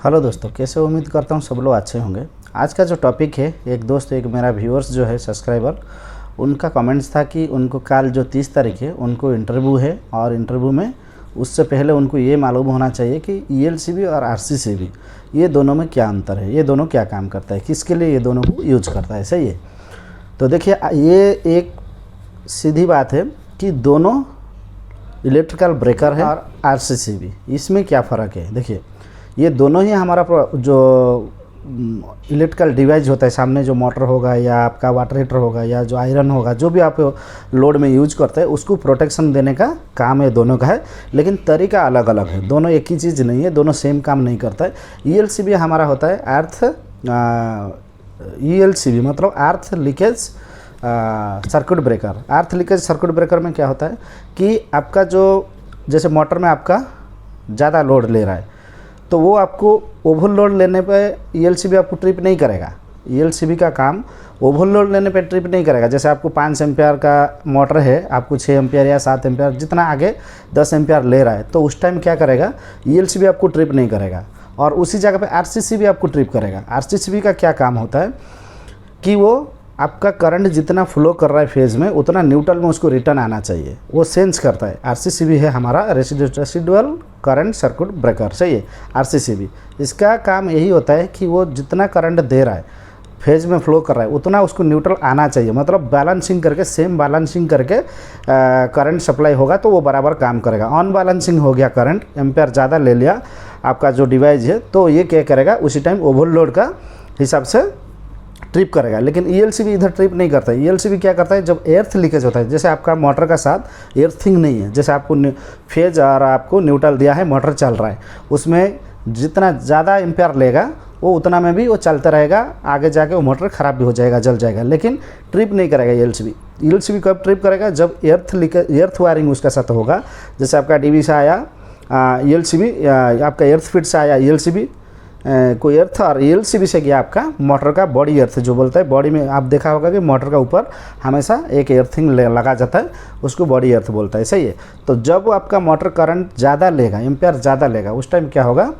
Hello दोस्तों, कैसे हो? उम्मीद करता हूँ सब लोग अच्छे होंगे। आज का जो टॉपिक है, एक दोस्त एक मेरा व्यूअर्स जो है सब्सक्राइबर, उनका कमेंट्स था कि उनको कल जो 30 तारीख है उनको इंटरव्यू है और इंटरव्यू में उससे पहले उनको ये मालूम होना चाहिए कि ईएलसीबी और आरसीसीबी ये दोनों में क्या अंतर है, ये दोनों क्या काम करता है, किसके लिए ये दोनों को यूज करता है। सही है। तो देखिए, ये एक सीधी बात है कि दोनों इलेक्ट्रिकल ब्रेकर है और आरसीसीबी, इसमें क्या फ़र्क है। देखिए, ये दोनों ही हमारा जो इलेक्ट्रिकल डिवाइस होता है, सामने जो मोटर होगा या आपका वाटर हीटर होगा या जो आयरन होगा, जो भी आप लोड में यूज करते हैं, उसको प्रोटेक्शन देने का काम है दोनों का है। लेकिन तरीका अलग अलग है, दोनों एक ही चीज़ नहीं है, दोनों सेम काम नहीं करता है। ईएलसीबी हमारा होता है अर्थ ईएलसीबी मतलब अर्थ लीकेज सर्किट ब्रेकर। अर्थ लीकेज सर्किट ब्रेकर में क्या होता है कि आपका जो जैसे मोटर में आपका ज़्यादा लोड ले रहा है, तो वो आपको ओवरलोड लेने पे ईएलसीबी आपको ट्रिप नहीं करेगा। ईएलसीबी का काम ओवरलोड लेने पे ट्रिप नहीं करेगा। जैसे आपको 5 एम्पियर का मोटर है, आपको 6 एम्पियर या 7 एम्पियर जितना आगे 10 एम्पियर ले रहा है, तो उस टाइम क्या करेगा, ईएलसीबी आपको ट्रिप नहीं करेगा और उसी जगह पे आरसीसीबी आपको ट्रिप करेगा। आरसीसीबी का क्या काम होता है कि वो आपका करंट जितना फ्लो कर रहा है फेज़ में, उतना न्यूट्रल में उसको रिटर्न आना चाहिए, वो सेंस करता है। आरसीसीबी है हमारा रेसिडुअल करंट सर्किट ब्रेकर। सही है। आरसीसीबी इसका काम यही होता है कि वो जितना करंट दे रहा है, फेज में फ्लो कर रहा है, उतना उसको न्यूट्रल आना चाहिए। मतलब बैलेंसिंग करके, सेम बैलेंसिंग करके करंट सप्लाई होगा तो वो बराबर काम करेगा। ऑन बैलेंसिंग हो गया, करंट एम्पेयर ज़्यादा ले लिया आपका जो डिवाइस है, तो ये क्या करेगा, उसी टाइम ओवरलोड का हिसाब से ट्रिप करेगा। लेकिन ईएलसीबी इधर ट्रिप नहीं करता है। ईएलसीबी क्या करता है, जब एर्थ लीकेज होता है, जैसे आपका मोटर का साथ एर्थिंग नहीं है, जैसे आपको फेज और आपको न्यूट्रल दिया है, मोटर चल रहा है, उसमें जितना ज़्यादा एम्पेयर लेगा वो उतना में भी वो चलता रहेगा, आगे जाके वो मोटर ख़राब भी हो जाएगा, जल जाएगा, लेकिन ट्रिप नहीं करेगा ईएलसीबी। ईएलसीबी कब ट्रिप करेगा, जब एर्थ वायरिंग उसका साथ होगा। जैसे आपका डीबी से आया ईएलसीबी, आपका एर्थ फिट से आया ईएलसीबी, कोई अर्थ और ईएलसीबी से गया आपका मोटर का बॉडी अर्थ जो बोलता है। बॉडी में आप देखा होगा कि मोटर का ऊपर हमेशा एक अर्थिंग लगा जाता है, उसको बॉडी अर्थ बोलता है। सही है। तो जब आपका मोटर करंट ज़्यादा लेगा, एम्पेयर ज़्यादा लेगा, उस टाइम क्या होगा,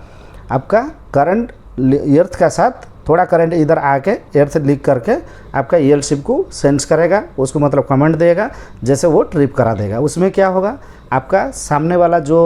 आपका करंट अर्थ का साथ थोड़ा करंट इधर आके अर्थ लीक करके आपका ईएलसीबी को सेंस करेगा, उसको मतलब कमेंट देगा, जैसे वो ट्रिप करा देगा। उसमें क्या होगा, आपका सामने वाला जो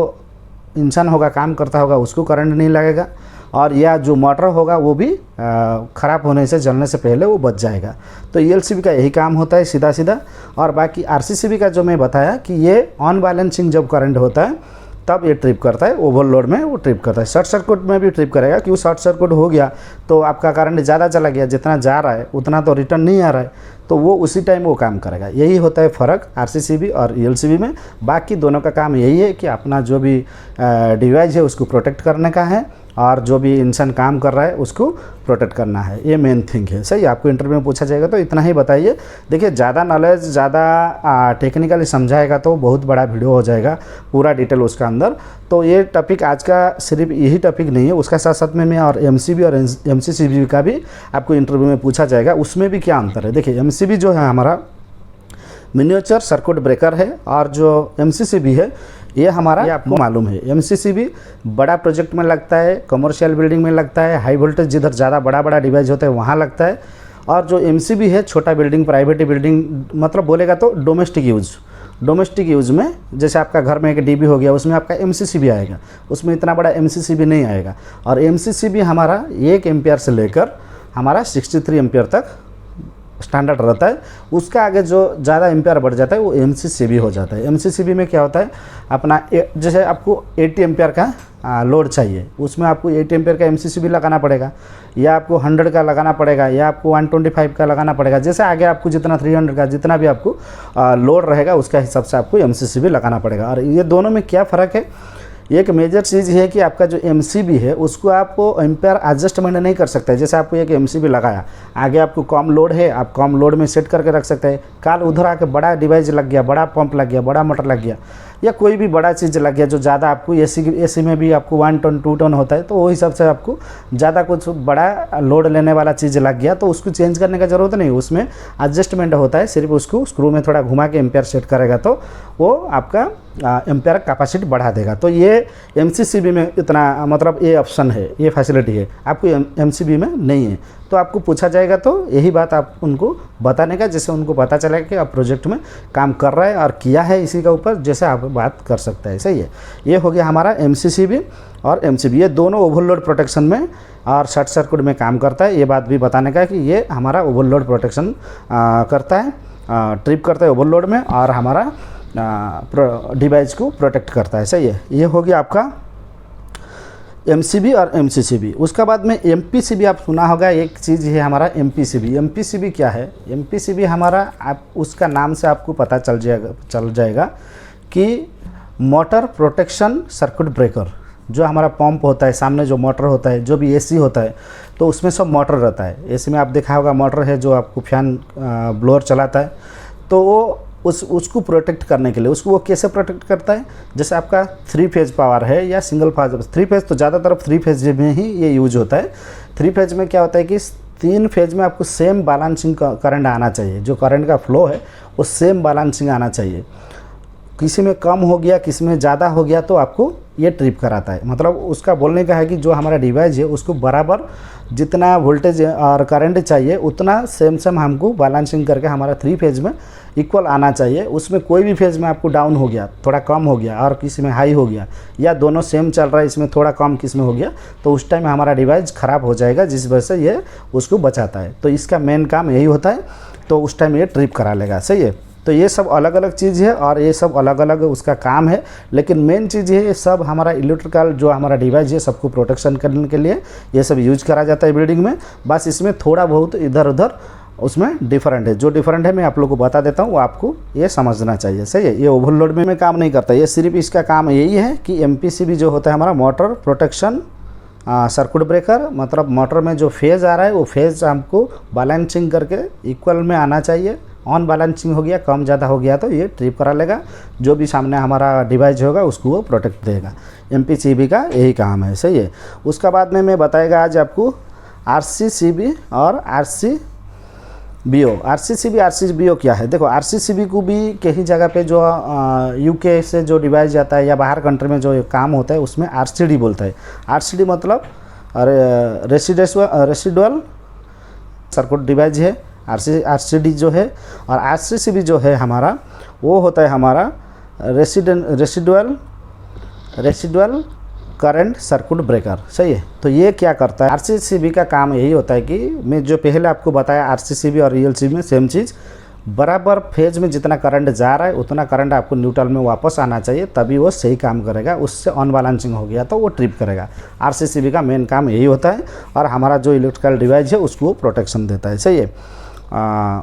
इंसान होगा, काम करता होगा, उसको करंट नहीं लगेगा और या जो मोटर होगा वो भी ख़राब होने से, जलने से पहले वो बच जाएगा। तो ईएलसीबी का यही काम होता है सीधा सीधा। और बाकी आरसीसीबी का जो मैं बताया कि ये ऑन बैलेंसिंग जब करंट होता है तब ये ट्रिप करता है, ओवरलोड में वो ट्रिप करता है। शॉर्ट सर्किट में भी ट्रिप करेगा, क्योंकि शॉर्ट सर्किट हो गया तो आपका करंट ज़्यादा चला गया, जितना जा रहा है उतना तो रिटर्न नहीं आ रहा है, तो वो उसी टाइम वो काम करेगा। यही होता है फ़र्क आरसीसीबी और ईएलसीबी में। बाकी दोनों का काम यही है कि अपना जो भी डिवाइस है उसको प्रोटेक्ट करने का है और जो भी इंसान काम कर रहा है उसको प्रोटेक्ट करना है, ये मेन थिंग है। सही। आपको इंटरव्यू में पूछा जाएगा तो इतना ही बताइए। देखिए, ज़्यादा नॉलेज, ज़्यादा टेक्निकली समझाएगा तो बहुत बड़ा वीडियो हो जाएगा, पूरा डिटेल उसका अंदर। तो ये टॉपिक आज का सिर्फ यही टॉपिक नहीं है, उसका साथ साथ में मैं और एमसीबी और एमसीसीबी का भी आपको इंटरव्यू में पूछा जाएगा, उसमें भी क्या अंतर है। देखिए, एमसीबी जो है हमारा मिनिएचर सर्किट ब्रेकर है और जो एमसीसीबी है ये हमारा, ये आपको मालूम है, एमसीसीबी बड़ा प्रोजेक्ट में लगता है, कमर्शियल बिल्डिंग में लगता है, हाई वोल्टेज जिधर ज़्यादा बड़ा बड़ा डिवाइस होता है वहाँ लगता है। और जो एमसीबी है छोटा बिल्डिंग, प्राइवेट बिल्डिंग, मतलब बोलेगा तो डोमेस्टिक यूज़ में, जैसे आपका घर में एक डीबी हो गया, उसमें आपका एमसीसीबी आएगा, उसमें इतना बड़ा एमसीसीबी नहीं आएगा। और एमसीसीबी हमारा 1 एम्पियर से लेकर हमारा 63 एम्पियर तक स्टैंडर्ड रहता है। उसका आगे जो ज़्यादा एम्पेयर बढ़ जाता है वो एमसीसीबी हो जाता है। एमसीसीबी में क्या होता है, अपना जैसे आपको 80 एम्पेयर का लोड चाहिए, उसमें आपको 80 एम्पेयर का एमसीसीबी लगाना पड़ेगा, या आपको 100 का लगाना पड़ेगा, या आपको 125 का लगाना पड़ेगा। जैसे आगे आपको जितना 300 का जितना भी आपको लोड रहेगा उसका हिसाब से आपको एमसीसीबी लगाना पड़ेगा। और ये दोनों में क्या फ़र्क है, एक मेजर चीज़ है कि आपका जो एमसीबी है उसको आप एम्पेयर एडजस्टमेंट नहीं कर सकते। जैसे आपको एक एमसीबी लगाया, आगे आपको कम लोड है, आप कम लोड में सेट करके रख सकते हैं। कल उधर आके बड़ा डिवाइस लग गया, बड़ा पंप लग गया, बड़ा मोटर लग गया, या कोई भी बड़ा चीज़ लग गया जो ज़्यादा आपको एसी में भी आपको 1 टन 2 टन होता है, तो वो हिसाब से आपको ज़्यादा कुछ बड़ा लोड लेने वाला चीज़ लग गया तो उसको चेंज करने का ज़रूरत नहीं, उसमें एडजस्टमेंट होता है, सिर्फ उसको स्क्रू में थोड़ा घुमा के एम्पेयर सेट करेगा तो वो आपका एम्पेयर कैपेसिटी बढ़ा देगा। तो ये MCCB में इतना मतलब ये ऑप्शन है, ये फैसिलिटी है, आपको MCB में नहीं है। तो आपको पूछा जाएगा तो यही बात आप उनको बताने का, जैसे उनको पता चलेगा कि आप प्रोजेक्ट में काम कर रहे हैं और किया है इसी के ऊपर, जैसे आप बात कर सकते हैं। सही है, ये हो गया हमारा MCCB और MCB, ये दोनों ओवरलोड प्रोटेक्शन में और शॉर्ट सर्किट में काम करता है। ये बात भी बताने का कि ये हमारा ओवरलोड प्रोटेक्शन करता है, ट्रिप करता है ओवरलोड में और हमारा डिवाइस को प्रोटेक्ट करता है। सही है, ये हो गया आपका MCB और MCCB। उसका बाद में MPCB आप सुना होगा, एक चीज़ है हमारा MPCB। MPCB क्या है? MPCB हमारा आप उसका नाम से आपको पता चल जाएगा कि मोटर प्रोटेक्शन सर्किट ब्रेकर। जो हमारा पंप होता है, सामने जो मोटर होता है, जो भी AC होता है तो उसमें सब मोटर रहता है। AC में आप देखा होगा मोटर है जो आपको फैन ब्लोअर चलाता है, तो वो उसको प्रोटेक्ट करने के लिए उसको वो कैसे प्रोटेक्ट करता है? जैसे आपका 3 फेज पावर है या सिंगल फेज, 3 फेज तो ज़्यादातर 3 फेज में ही ये यूज होता है। 3 फेज में क्या होता है कि 3 फेज में आपको सेम बैलेंसिंग करंट आना चाहिए, जो करंट का फ्लो है वो सेम बैलेंसिंग आना चाहिए। किसी में कम हो गया, किसी में ज़्यादा हो गया तो आपको ये ट्रिप कराता है। मतलब उसका बोलने का है कि जो हमारा डिवाइस है उसको बराबर जितना वोल्टेज और करंट चाहिए उतना सेम हमको बैलेंसिंग करके हमारा 3 फेज में इक्वल आना चाहिए। उसमें कोई भी फेज में आपको डाउन हो गया, थोड़ा कम हो गया और किसी में हाई हो गया, या दोनों सेम चल रहा है, इसमें थोड़ा कम किसी में हो गया, तो उस टाइम हमारा डिवाइस ख़राब हो जाएगा, जिस वजह से ये उसको बचाता है। तो इसका मेन काम यही होता है, तो उस टाइम ये ट्रिप करा लेगा। सही है, तो ये सब अलग अलग चीज़ है और ये सब अलग अलग उसका काम है, लेकिन मेन चीज़ है ये सब हमारा इलेक्ट्रिकल जो हमारा डिवाइस है सबको प्रोटेक्शन करने के लिए ये सब यूज करा जाता है बिल्डिंग में। बस इसमें थोड़ा बहुत इधर उधर उसमें डिफरेंट है, जो डिफरेंट है मैं आप लोगों को बता देता हूँ, वो आपको ये समझना चाहिए। सही है, ये ओवरलोड में काम नहीं करता, ये सिर्फ इसका काम यही है कि MPCB जो होता है हमारा मोटर प्रोटेक्शन सर्किट ब्रेकर, मतलब मोटर में जो फेज़ आ रहा है वो फेज़ हमको बैलेंसिंग करके इक्वल में आना चाहिए। ऑन बैलेंसिंग हो गया, कम ज़्यादा हो गया तो ये ट्रिप करा लेगा, जो भी सामने हमारा डिवाइस होगा उसको वो प्रोटेक्ट देगा। MPCB का यही काम है। सही है, उसका बाद में मैं बताएगा आज आपको RCCB और RCBO। RCCB RCBO क्या है? देखो, RCCB को भी कई जगह पे जो UK से जो डिवाइस जाता है या बाहर कंट्री में जो काम होता है उसमें RCD बोलता है। RCD मतलब रेसिडुअल सर्किट डिवाइस है RCD जो है, और RCCB जो है हमारा वो होता है हमारा रेसिडुअल करंट सर्किट ब्रेकर। सही है, तो ये क्या करता है? RCCB का काम यही होता है कि मैं जो पहले आपको बताया RCCB और ELCB में सेम चीज़, बराबर फेज में जितना करंट जा रहा है उतना करंट आपको न्यूट्रल में वापस आना चाहिए, तभी वो सही काम करेगा। उससे अनबैलेंसिंग हो गया तो वो ट्रिप करेगा। RCCB का मेन काम यही होता है और हमारा जो इलेक्ट्रिकल डिवाइस है उसको प्रोटेक्शन देता है। सही है,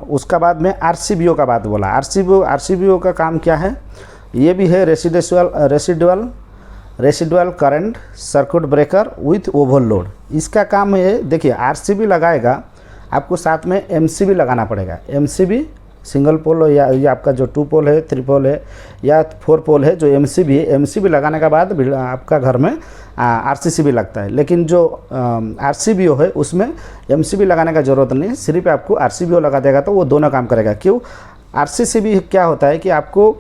उसका बाद में RCBO का बात बोला। RCBO का काम क्या है? ये भी है residual current circuit breaker with overload. इसका काम है, देखिए RCB लगाएगा, आपको साथ में MCB लगाना पड़ेगा। MCB सिंगल पोल हो या आपका जो 2 पोल है, 3 पोल है या 4 पोल है, जो MCB है, MCB लगाने के बाद आपका घर में RCCB लगता है। लेकिन जो RCBO है उसमें MCB लगाने का ज़रूरत नहीं, सिर्फ आपको RCBO लगा देगा तो वो दोनों काम करेगा। क्यों? RCCB क्या होता है कि आपको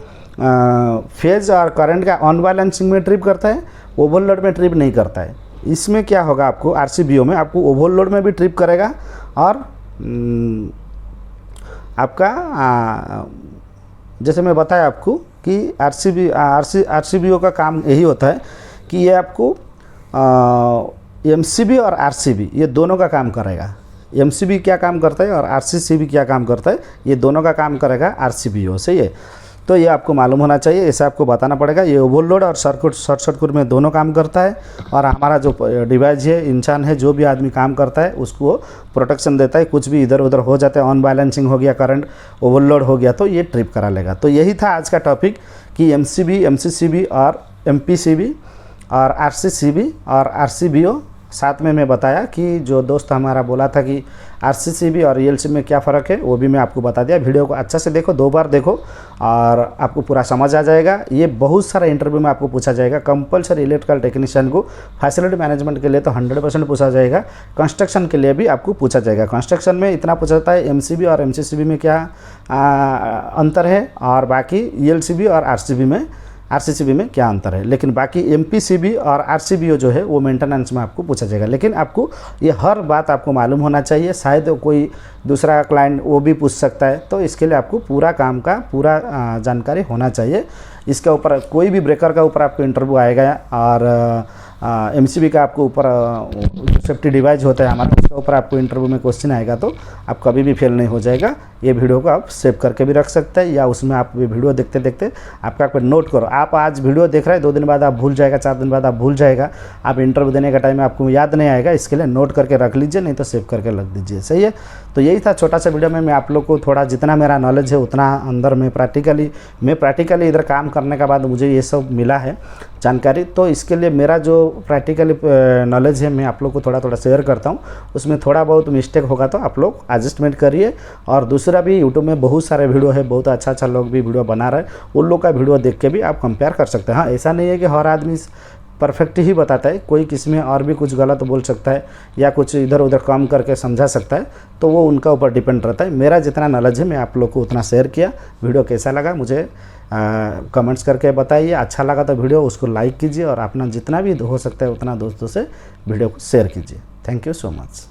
फेज और करंट का अनबैलेंसिंग में ट्रिप करता है, ओवरलोड में ट्रिप नहीं करता है। इसमें क्या होगा, आपको RCBO में आपको ओवरलोड में भी ट्रिप करेगा और आपका जैसे मैं बताया आपको कि RCBO का काम यही होता है कि ये आपको MCB और RCB ये दोनों का काम करेगा। MCB क्या काम करता है और RCCB क्या काम करता है, ये दोनों का काम करेगा RCBO। सही है, तो ये आपको मालूम होना चाहिए, ऐसा आपको बताना पड़ेगा। ये ओवरलोड और शॉर्ट सर्किट में दोनों काम करता है और हमारा जो डिवाइस है, इंसान है, जो भी आदमी काम करता है उसको प्रोटेक्शन देता है। कुछ भी इधर उधर हो जाता है, अनबैलेंसिंग हो गया, करंट ओवरलोड हो गया तो ये ट्रिप करा लेगा। तो यही था आज का टॉपिक कि MCB, MCCB और MPCB और RCCB और RCBO साथ में मैं बताया कि जो दोस्त हमारा बोला था कि आरसीसीबी और ईएलसीबी में क्या फ़र्क है, वो भी मैं आपको बता दिया। वीडियो को अच्छा से देखो, 2 बार देखो और आपको पूरा समझ आ जाएगा। ये बहुत सारा इंटरव्यू में आपको पूछा जाएगा। कंपलसरी इलेक्ट्रिकल टेक्नीशियन को फैसिलिटी मैनेजमेंट के लिए तो 100% पूछा जाएगा। कंस्ट्रक्शन के लिए भी आपको पूछा जाएगा। कंस्ट्रक्शन में इतना पूछा जाता है एमसीबी और एमसीसीबी में क्या अंतर है, और बाकी ईएलसीबी और आरसीसीबी में क्या अंतर है। लेकिन बाकी एमपीसीबी और आरसीबीओ जो है वो मेंटेनेंस में आपको पूछा जाएगा। लेकिन आपको ये हर बात आपको मालूम होना चाहिए, शायद कोई दूसरा क्लाइंट वो भी पूछ सकता है। तो इसके लिए आपको पूरा काम का पूरा जानकारी होना चाहिए। इसके ऊपर कोई भी ब्रेकर का ऊपर आपको इंटरव्यू आएगा और एमसीबी का आपको ऊपर सेफ्टी डिवाइस होता है हमारा, उसके ऊपर आपको इंटरव्यू में क्वेश्चन आएगा तो आप कभी भी फेल नहीं हो जाएगा। ये वीडियो को आप सेव करके भी रख सकते हैं, या उसमें आप ये वीडियो देखते देखते आपका कोई नोट करो। आप आज वीडियो देख रहे हैं, 2 दिन बाद आप भूल जाएगा, 4 दिन बाद आप भूल जाएगा, आप इंटरव्यू देने का टाइम में आपको याद नहीं आएगा। इसके लिए नोट करके रख लीजिए, नहीं तो सेव करके रख दीजिए। सही है। तो यही था छोटा सा वीडियो में मैं आप लोग को थोड़ा जितना मेरा नॉलेज है उतना अंदर में प्रैक्टिकली इधर काम करने के बाद मुझे ये सब मिला है जानकारी। तो इसके लिए मेरा जो प्रैक्टिकली नॉलेज है मैं आप लोग को थोड़ा थोड़ा शेयर करता हूँ। उसमें थोड़ा बहुत मिस्टेक होगा तो आप लोग एडजस्टमेंट करिए। और दूसरा भी यूट्यूब में बहुत सारे वीडियो है, बहुत अच्छा लोग भी वीडियो बना रहे हैं, उन लोग का वीडियो देख के भी आप कंपेयर कर सकते हैं। हाँ, ऐसा नहीं है कि हर आदमी परफेक्ट ही बताता है, कोई किसी में और भी कुछ गलत बोल सकता है या कुछ इधर उधर कम करके समझा सकता है, तो वो उनका ऊपर डिपेंड रहता है। मेरा जितना नॉलेज है मैं आप लोग को उतना शेयर किया। वीडियो कैसा लगा मुझे कमेंट्स करके बताइए। अच्छा लगा तो वीडियो उसको लाइक कीजिए और अपना जितना भी हो सकता है उतना दोस्तों से वीडियो को शेयर कीजिए। Thank you so much.